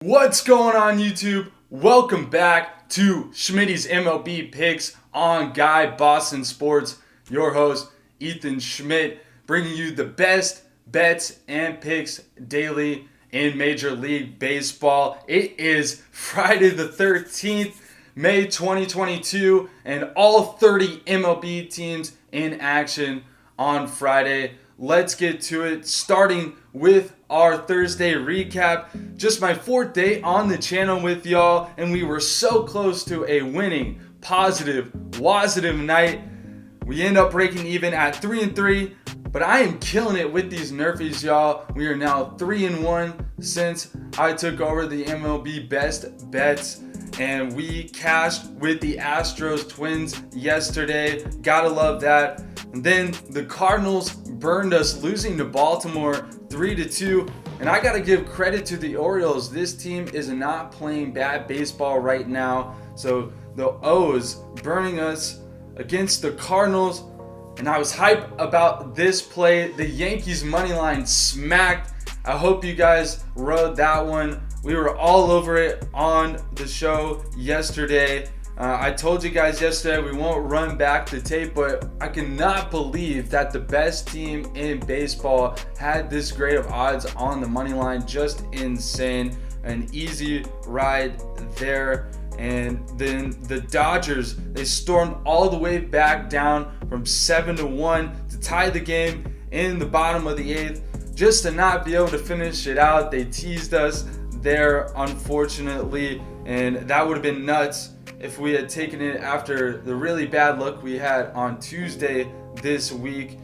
What's going on, YouTube? Welcome back to Schmidt's MLB Picks on Guy Boston Sports. Your host, Ethan Schmidt, bringing you the best bets and picks daily in Major League Baseball. It is Friday the 13th, May 2022, and all 30 MLB teams in action on Friday. Let's get to it, starting with our Thursday recap. Just my fourth day on the channel with y'all, and we were so close to a winning, positive night. We end up breaking even at 3-3, but I am killing it with these NRFIs, y'all. We are now 3-1 since I took over the MLB Best Bets, and we cashed with the Astros Twins yesterday. Gotta love that. And then the Cardinals burned us, losing to Baltimore 3-2. And I got to give credit to the Orioles. This team is not playing bad baseball right now. So the O's burning us against the Cardinals. And I was hyped about this play. The Yankees money line smacked. I hope you guys rode that one. We were all over it on the show yesterday. I told you guys yesterday we won't run back the tape, but I cannot believe that the best team in baseball had this great of odds on the money line. Just insane. An easy ride there. And then the Dodgers, they stormed all the way back down from 7-1 to tie the game in the bottom of the 8th, just to not be able to finish it out. They teased us there, unfortunately, and that would have been nuts if we had taken it after the really bad luck we had on Tuesday this week.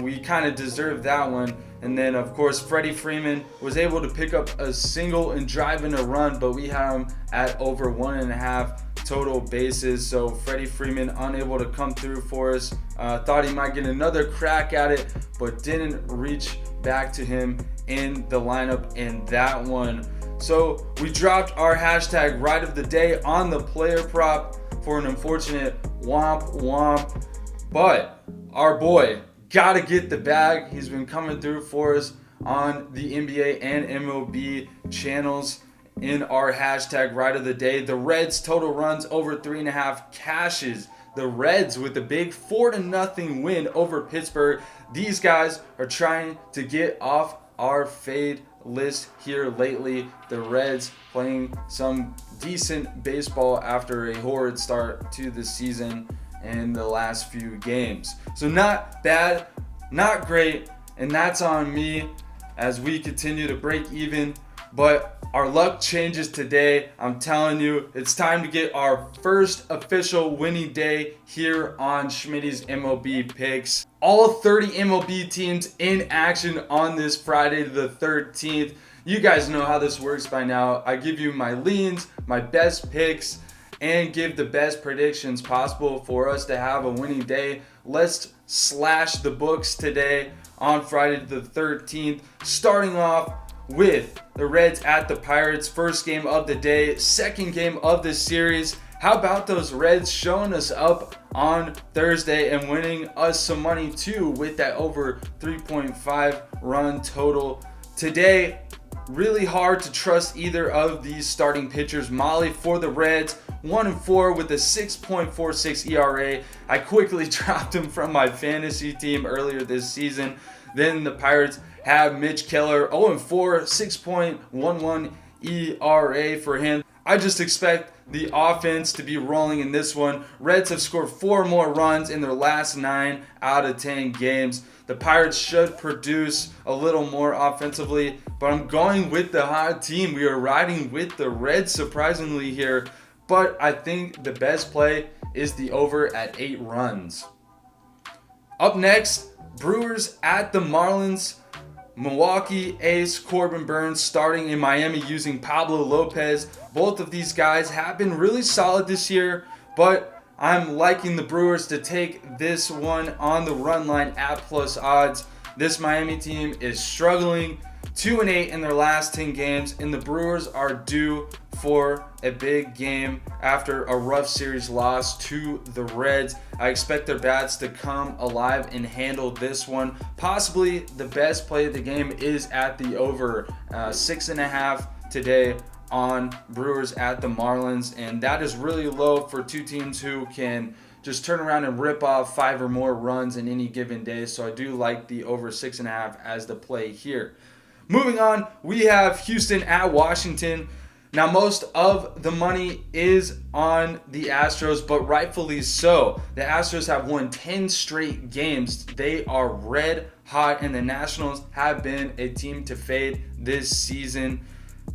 We kind of deserved that one. And then, of course, Freddie Freeman was able to pick up a single and drive in a run, but we had him at over 1.5 total bases. So Freddie Freeman unable to come through for us. Thought he might get another crack at it, but didn't reach back to him in the lineup in that one. So we dropped our hashtag right of the day on the player prop for an unfortunate womp. But our boy gotta get the bag. He's been coming through for us on the NBA and MLB channels in our hashtag right of the day. The Reds total runs over 3.5 cashes. The Reds with a big 4-0 win over Pittsburgh. These guys are trying to get off our fade list here lately. The Reds playing some decent baseball after a horrid start to the season in the last few games. So not bad, not great, and that's on me as we continue to break even. But our luck changes today. I'm telling you, it's time to get our first official winning day here on Schmidt's MLB Picks. All 30 MLB teams in action on this Friday the 13th. You guys know how this works by now. I give you my leans, my best picks, and give the best predictions possible for us to have a winning day. Let's slash the books today on Friday the 13th, starting off with the Reds at the Pirates. First game of the day, second game of the series. How about those Reds showing us up on Thursday and winning us some money too with that over 3.5 run total? Today, really hard to trust either of these starting pitchers. Molly for the Reds, 1-4 with a 6.46 ERA. I quickly dropped him from my fantasy team earlier this season. Then the Pirates have Mitch Keller, 0-4, 6.11 ERA for him. I just expect the offense to be rolling in this one. Reds have scored 4 more runs in their last 9 out of 10 games. The Pirates should produce a little more offensively, but I'm going with the hot team. We are riding with the Reds surprisingly here, but I think the best play is the over at 8 runs. Up next, Brewers at the Marlins. Milwaukee ace Corbin Burnes starting in Miami using Pablo Lopez. Both of these guys have been really solid this year, but I'm liking the Brewers to take this one on the run line at plus odds. This Miami team is struggling, 2-8 in their last 10 games, and the Brewers are due for a big game after a rough series loss to the Reds. I expect their bats to come alive and handle this one. Possibly the best play of the game is at the over 6.5 today on Brewers at the Marlins, and that is really low for two teams who can just turn around and rip off 5 or more runs in any given day. So I do like the over 6.5 as the play here. Moving on, we have Houston at Washington. Now, most of the money is on the Astros, but rightfully so. The Astros have won 10 straight games. They are red hot, and the Nationals have been a team to fade this season.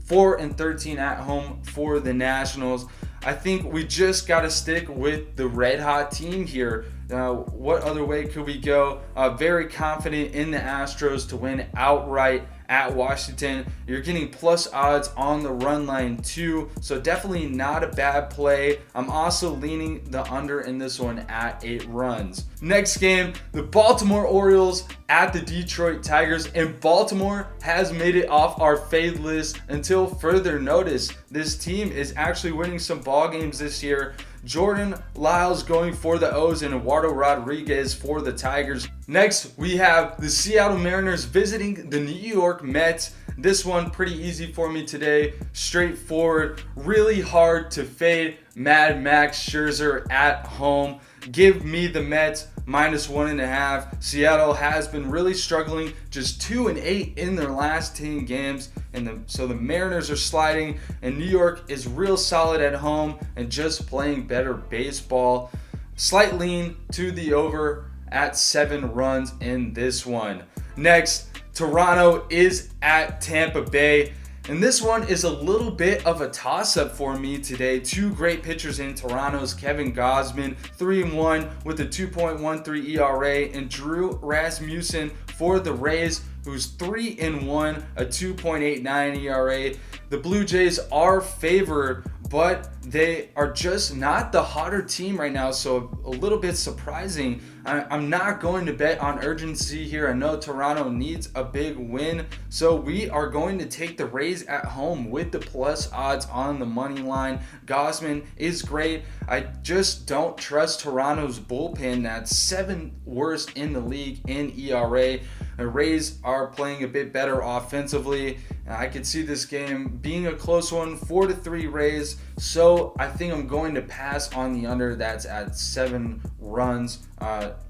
4-13 at home for the Nationals. I think we just got to stick with the red hot team here. What other way could we go? Very confident in the Astros to win outright at Washington. You're getting plus odds on the run line too, so definitely not a bad play. I'm also leaning the under in this one at 8 runs. Next game, the Baltimore Orioles at the Detroit Tigers, and Baltimore has made it off our fade list until further notice. This team is actually winning some ball games this year. Jordan Lyles going for the O's and Eduardo Rodriguez for the Tigers. Next, we have the Seattle Mariners visiting the New York Mets. This one pretty easy for me today. Straightforward, really hard to fade. Mad Max Scherzer at home. Give me the Mets -1.5. Seattle has been really struggling, just 2-8 in their last 10 games, and so the Mariners are sliding, and New York is real solid at home and just playing better baseball. Slight lean to the over at 7 runs in this one. Next, Toronto is at Tampa Bay. And this one is a little bit of a toss-up for me today. 2 great pitchers in Toronto's Kevin Gausman, 3-1 with a 2.13 ERA, and Drew Rasmussen for the Rays, who's 3-1, a 2.89 ERA. The Blue Jays are favored, but they are just not the hotter team right now, so a little bit surprising. I'm not going to bet on urgency here. I know Toronto needs a big win, so we are going to take the Rays at home with the plus odds on the money line. Gausman is great. I just don't trust Toronto's bullpen. That's 7th worst in the league in ERA. The Rays are playing a bit better offensively. I could see this game being a close one, 4-3 Rays. So I think I'm going to pass on the under. That's at 7 runs.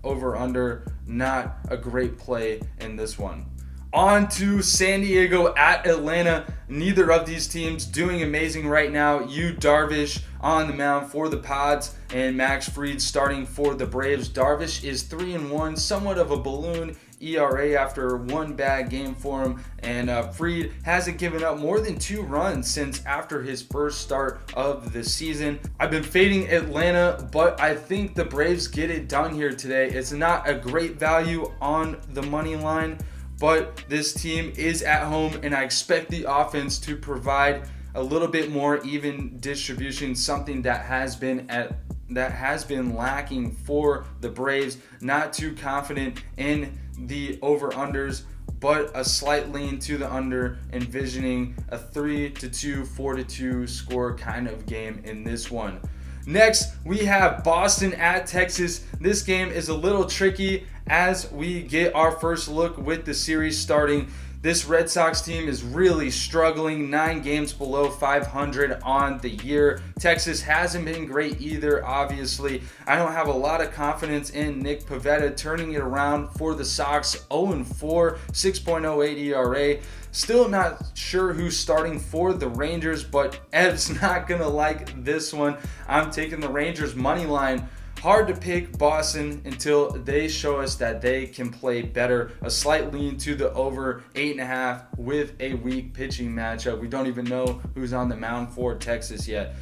Over under, not a great play in this one. On to San Diego at Atlanta. Neither of these teams doing amazing right now. Darvish on the mound for the Pods, and Max Fried starting for the Braves. Darvish is 3-1, somewhat of a balloon ERA after one bad game for him, and Fried hasn't given up more than 2 runs since after his first start of the season. I've been fading Atlanta, but I think the Braves get it done here today. It's not a great value on the money line, but this team is at home, and I expect the offense to provide a little bit more even distribution, something that has been lacking for the Braves. Not too confident in the over-unders, but a slight lean to the under, envisioning a 3-2, 4-2 score kind of game in this one. Next, we have Boston at Texas. This game is a little tricky as we get our first look with the series starting. This Red Sox team is really struggling, 9 games below 500 on the year. Texas hasn't been great either, obviously. I don't have a lot of confidence in Nick Pivetta turning it around for the Sox. 0-4, 6.08 ERA. Still not sure who's starting for the Rangers, but Ev's not going to like this one. I'm taking the Rangers money line. Hard to pick Boston until they show us that they can play better. A slight lean to the over 8.5 with a weak pitching matchup. We don't even know who's on the mound for Texas yet.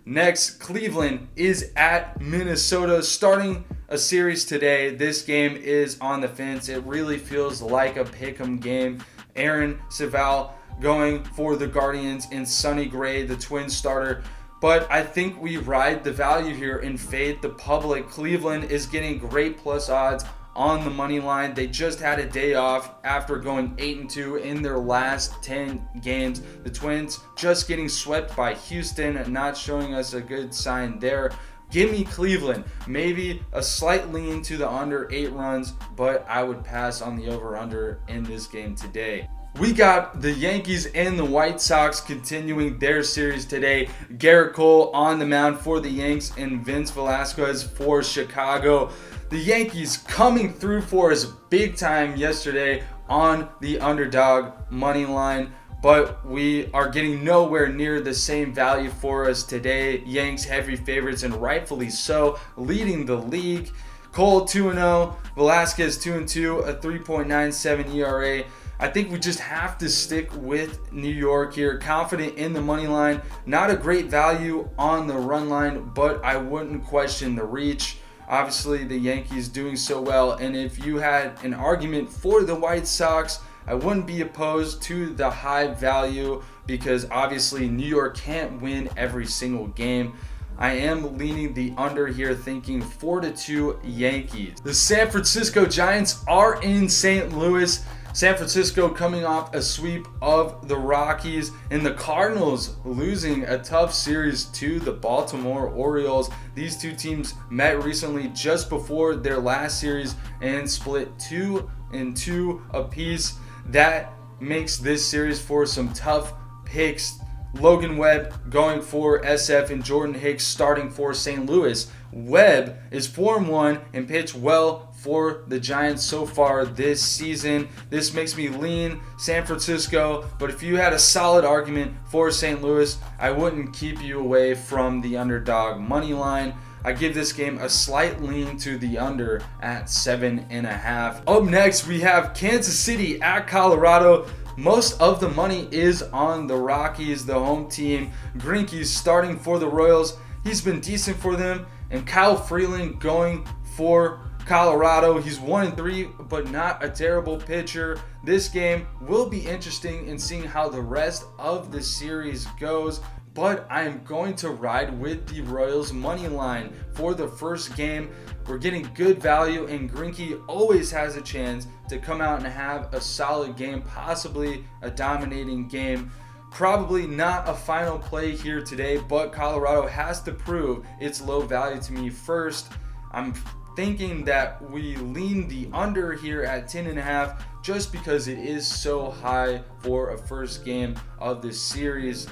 Next, Cleveland is at Minnesota, starting a series today. This game is on the fence. It really feels like a pick'em game. Aaron Civale going for the Guardians in Sonny Gray, the Twins starter. But I think we ride the value here and fade the public. Cleveland is getting great plus odds on the money line. They just had a day off after going 8-2 in their last 10 games. The Twins just getting swept by Houston, not showing us a good sign there. Give me Cleveland. Maybe a slight lean to the under 8 runs, but I would pass on the over-under in this game today. We got the Yankees and the White Sox continuing their series today. Garrett Cole on the mound for the Yanks and Vince Velasquez for Chicago. The Yankees coming through for us big time yesterday on the underdog money line, but we are getting nowhere near the same value for us today. Yanks heavy favorites, and rightfully so, leading the league. Cole 2-0, Velasquez 2-2, a 3.97 ERA. I think we just have to stick with New York here. Confident in the money line. Not a great value on the run line, but I wouldn't question the reach. Obviously, the Yankees doing so well, and if you had an argument for the White Sox, I wouldn't be opposed to the high value because obviously New York can't win every single game. I am leaning the under here, thinking 4-2 Yankees. The San Francisco Giants are in St. Louis. San Francisco coming off a sweep of the Rockies, and the Cardinals losing a tough series to the Baltimore Orioles. These two teams met recently just before their last series and split 2-2 apiece. That makes this series for some tough picks. Logan Webb going for SF and Jordan Hicks starting for St. Louis. Webb is 4-1 and pitched well for the Giants so far this season. This makes me lean San Francisco, but if you had a solid argument for St. Louis, I wouldn't keep you away from the underdog money line. I give this game a slight lean to the under at 7.5. Up next, we have Kansas City at Colorado. Most of the money is on the Rockies, the home team. Greinke's starting for the Royals. He's been decent for them. And Kyle Freeland going for Colorado. He's 1-3, but not a terrible pitcher. This game will be interesting in seeing how the rest of the series goes, but I am going to ride with the Royals money line for the first game. We're getting good value, and Greinke always has a chance to come out and have a solid game, possibly a dominating game. Probably not a final play here today, but Colorado has to prove its low value to me first. I'm thinking that we lean the under here at 10.5 just because it is so high for a first game of this series.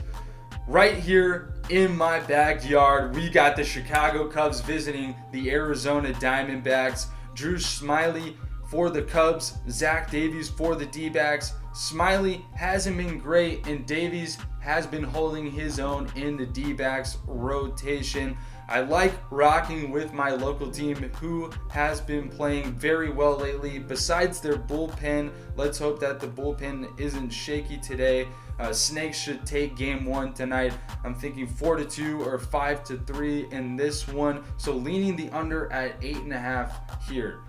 Right here in my backyard, we got the Chicago Cubs visiting the Arizona Diamondbacks. Drew Smyly for the Cubs, Zach Davies for the D-backs. Smyly hasn't been great, and Davies has been holding his own in the D-backs rotation. I like rocking with my local team, who has been playing very well lately. Besides their bullpen, let's hope that the bullpen isn't shaky today. Snakes should take game one tonight. I'm thinking 4-2 or 5-3 in this one. So leaning the under at 8.5 here.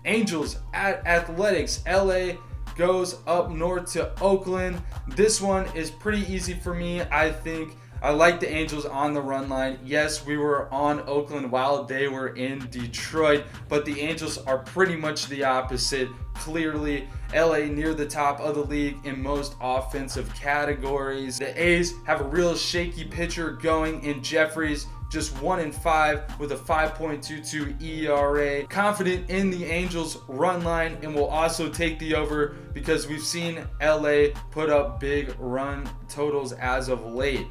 Angels at Athletics. LA goes up north to Oakland. This one is pretty easy for me. I think I like the Angels on the run line. Yes, we were on Oakland while they were in Detroit, but the Angels are pretty much the opposite. Clearly, LA near the top of the league in most offensive categories. The A's have a real shaky pitcher going in Jeffries, just 1-5 with a 5.22 ERA. Confident in the Angels run line, and will also take the over because we've seen LA put up big run totals as of late.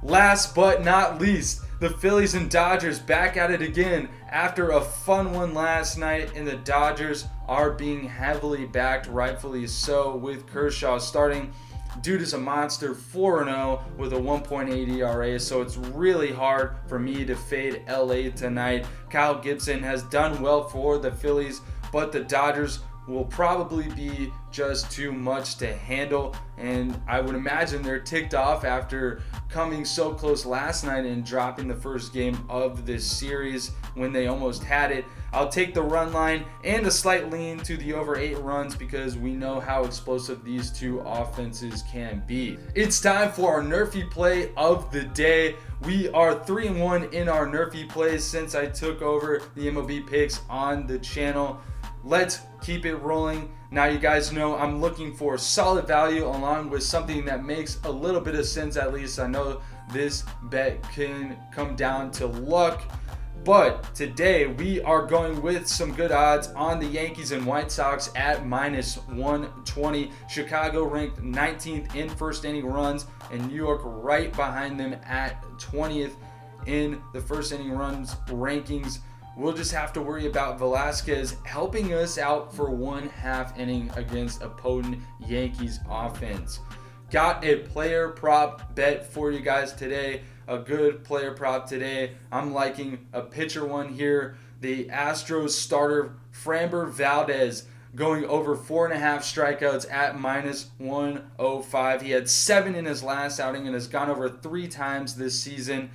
Last but not least, the Phillies and Dodgers back at it again after a fun one last night, and the Dodgers are being heavily backed, rightfully so, with Kershaw starting. Dude is a monster, 4-0 with a 1.8 ERA, so it's really hard for me to fade LA tonight. Kyle Gibson has done well for the Phillies, but the Dodgers will probably be just too much to handle, and I would imagine they're ticked off after coming so close last night and dropping the first game of this series when they almost had it. I'll take the run line and a slight lean to the over 8 runs because we know how explosive these two offenses can be. It's time for our NRFI play of the day. We are 3-1 in our NRFI plays since I took over the MLB picks on the channel. Let's keep it rolling. Now you guys know I'm looking for solid value along with something that makes a little bit of sense at least. I know this bet can come down to luck. But today we are going with some good odds on the Yankees and White Sox at -120. Chicago ranked 19th in first inning runs, and New York right behind them at 20th in the first inning runs rankings. We'll just have to worry about Velasquez helping us out for 1/2 inning against a potent Yankees offense. Got a player prop bet for you guys today. A good player prop today. I'm liking a pitcher one here. The Astros starter Framber Valdez going over 4.5 strikeouts at -105. He had 7 in his last outing and has gone over 3 times this season.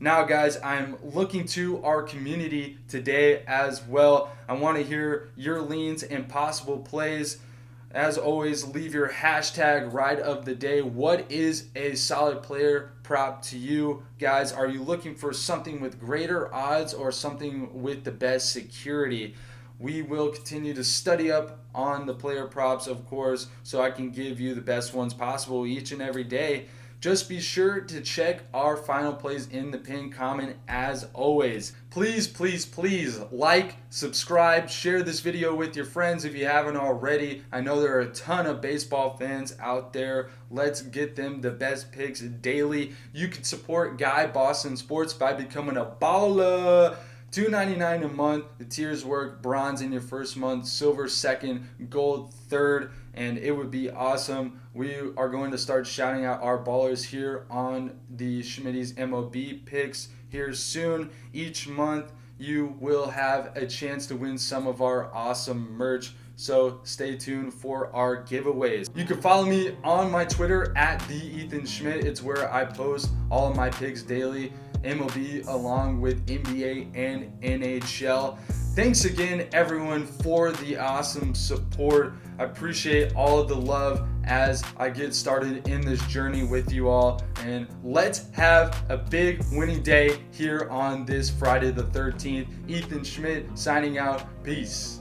Now, guys, I'm looking to our community today as well. I want to hear your leans and possible plays. As always, leave your hashtag ride of the day. What is a solid player prop to you, guys? Are you looking for something with greater odds or something with the best security? We will continue to study up on the player props, of course, so I can give you the best ones possible each and every day. Just be sure to check our final plays in the pinned comment as always. Please, please, please like, subscribe, share this video with your friends if you haven't already. I know there are a ton of baseball fans out there. Let's get them the best picks daily. You can support Guy Boston Sports by becoming a baller. $2.99 a month. The tiers work: bronze in your first month, silver second, gold third, and it would be awesome. We are going to start shouting out our ballers here on the Schmidt's MLB picks here soon. Each month you will have a chance to win some of our awesome merch, so stay tuned for our giveaways. You can follow me on my Twitter at @TheEthanSchmidt. It's where I post all of my picks daily, MLB along with NBA and NHL. Thanks again, everyone, for the awesome support. I appreciate all of the love as I get started in this journey with you all. And let's have a big winning day here on this Friday the 13th. Ethan Schmidt signing out. Peace.